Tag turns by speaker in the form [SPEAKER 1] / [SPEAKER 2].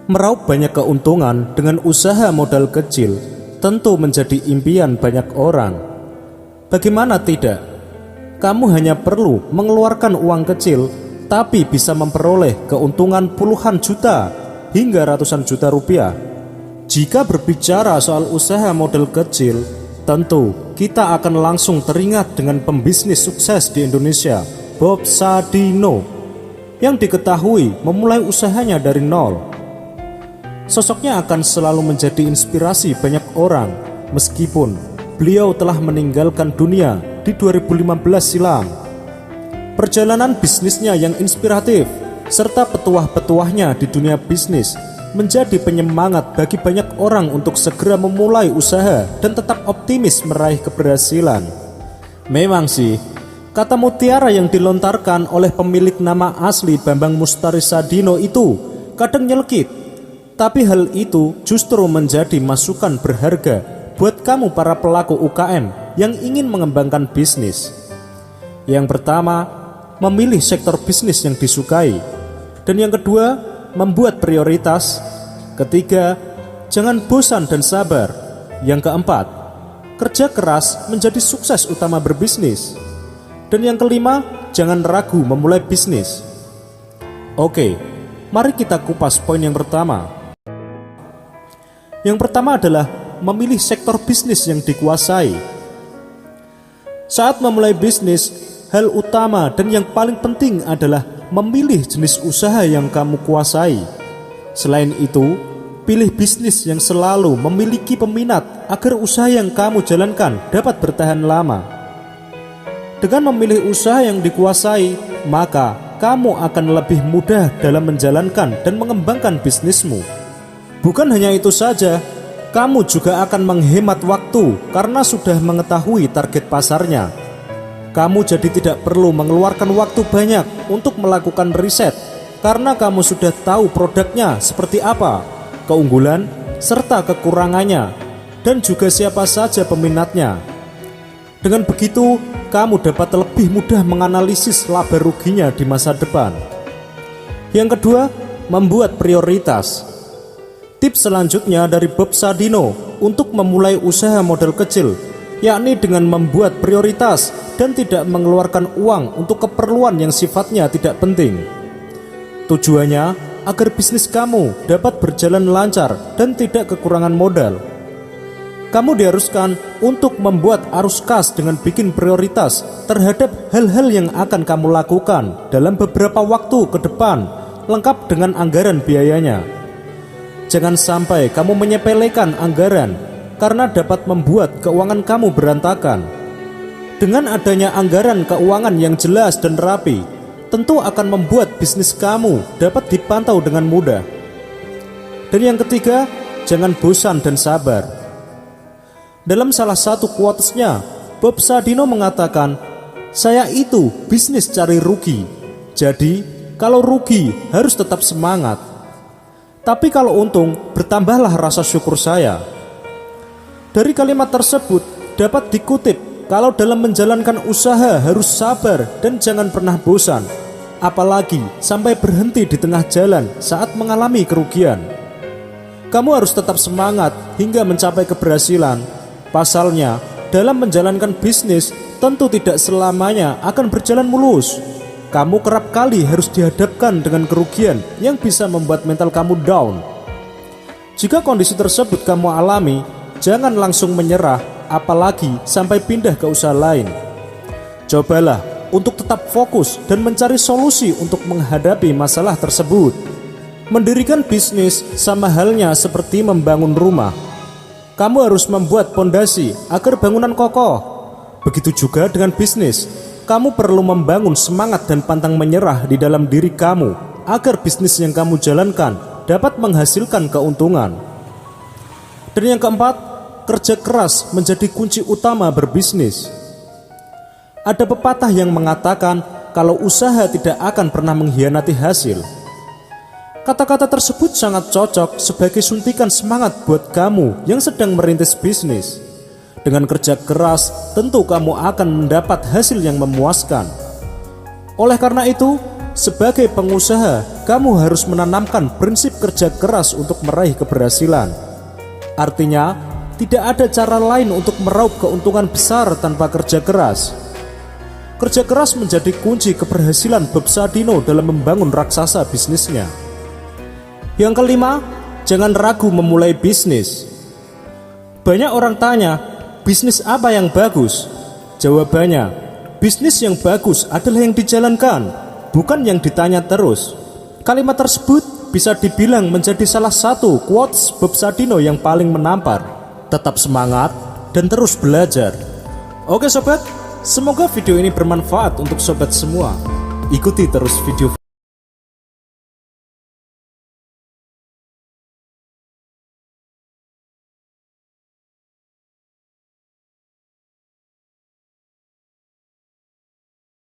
[SPEAKER 1] Meraup banyak keuntungan dengan usaha modal kecil tentu menjadi impian banyak orang. Bagaimana tidak? Kamu hanya perlu mengeluarkan uang kecil, tapi bisa memperoleh keuntungan puluhan juta hingga ratusan juta rupiah. Jika berbicara soal usaha modal kecil, tentu kita akan langsung teringat dengan pembisnis sukses di Indonesia, Bob Sadino, yang diketahui memulai usahanya dari nol. Sosoknya akan selalu menjadi inspirasi banyak orang, meskipun beliau telah meninggalkan dunia di 2015 silam. Perjalanan bisnisnya yang inspiratif serta petuah-petuahnya di dunia bisnis menjadi penyemangat bagi banyak orang untuk segera memulai usaha dan tetap optimis meraih keberhasilan. Memang sih, kata mutiara yang dilontarkan oleh pemilik nama asli Bambang Mustari Sadino itu kadang nyelkit, tapi hal itu justru menjadi masukan berharga buat kamu para pelaku UKM yang ingin mengembangkan bisnis. Yang pertama, memilih sektor bisnis yang disukai. Dan yang kedua, membuat prioritas. Ketiga, jangan bosan dan sabar. Yang keempat, kerja keras menjadi sukses utama berbisnis. Dan yang kelima, jangan ragu memulai bisnis. Oke, mari kita kupas poin yang pertama. Yang pertama adalah memilih sektor bisnis yang dikuasai. Saat memulai bisnis, hal utama dan yang paling penting adalah memilih jenis usaha yang kamu kuasai. Selain itu, pilih bisnis yang selalu memiliki peminat agar usaha yang kamu jalankan dapat bertahan lama. Dengan memilih usaha yang dikuasai, maka kamu akan lebih mudah dalam menjalankan dan mengembangkan bisnismu. Bukan hanya itu saja, kamu juga akan menghemat waktu karena sudah mengetahui target pasarnya. Kamu jadi tidak perlu mengeluarkan waktu banyak untuk melakukan riset karena kamu sudah tahu produknya seperti apa, keunggulan serta kekurangannya, dan juga siapa saja peminatnya. Dengan begitu, kamu dapat lebih mudah menganalisis laba ruginya di masa depan. Yang kedua, membuat prioritas. Tips selanjutnya dari Bob Sadino untuk memulai usaha modal kecil, yakni dengan membuat prioritas dan tidak mengeluarkan uang untuk keperluan yang sifatnya tidak penting. Tujuannya agar bisnis kamu dapat berjalan lancar dan tidak kekurangan modal. Kamu diharuskan untuk membuat arus kas dengan bikin prioritas terhadap hal-hal yang akan kamu lakukan dalam beberapa waktu ke depan, lengkap dengan anggaran biayanya. Jangan sampai kamu menyepelekan anggaran karena dapat membuat keuangan kamu berantakan. Dengan adanya anggaran keuangan yang jelas dan rapi, tentu akan membuat bisnis kamu dapat dipantau dengan mudah. Dan yang ketiga, jangan bosan dan sabar. Dalam salah satu quotes-nya, Bob Sadino mengatakan, "Saya itu bisnis cari rugi. Jadi, kalau rugi harus tetap semangat. Tapi kalau untung, bertambahlah rasa syukur saya." Dari kalimat tersebut dapat dikutip kalau dalam menjalankan usaha harus sabar dan jangan pernah bosan, apalagi sampai berhenti di tengah jalan saat mengalami kerugian. Kamu harus tetap semangat hingga mencapai keberhasilan. Pasalnya, dalam menjalankan bisnis tentu tidak selamanya akan berjalan mulus. Kamu kerap kali harus dihadapkan dengan kerugian yang bisa membuat mental kamu down. Jika kondisi tersebut kamu alami, jangan langsung menyerah, apalagi sampai pindah ke usaha lain. Cobalah untuk tetap fokus dan mencari solusi untuk menghadapi masalah tersebut. Mendirikan bisnis sama halnya seperti membangun rumah. Kamu harus membuat pondasi agar bangunan kokoh. Begitu juga dengan bisnis. Kamu perlu membangun semangat dan pantang menyerah di dalam diri kamu agar bisnis yang kamu jalankan dapat menghasilkan keuntungan. Dan yang keempat, kerja keras menjadi kunci utama berbisnis. Ada pepatah yang mengatakan kalau usaha tidak akan pernah mengkhianati hasil. Kata-kata tersebut sangat cocok sebagai suntikan semangat buat kamu yang sedang merintis bisnis. Dengan kerja keras, tentu kamu akan mendapat hasil yang memuaskan. Oleh karena itu, sebagai pengusaha, kamu harus menanamkan prinsip kerja keras untuk meraih keberhasilan. Artinya, tidak ada cara lain untuk meraup keuntungan besar tanpa kerja keras. Kerja keras menjadi kunci keberhasilan Bob Sadino dalam membangun raksasa bisnisnya. Yang kelima, jangan ragu memulai bisnis. Banyak orang tanya, bisnis apa yang bagus? Jawabannya, bisnis yang bagus adalah yang dijalankan, bukan yang ditanya terus. Kalimat tersebut bisa dibilang menjadi salah satu quotes Bob Sadino yang paling menampar. Tetap semangat dan terus belajar. Oke sobat, semoga video ini bermanfaat untuk sobat semua. Ikuti terus video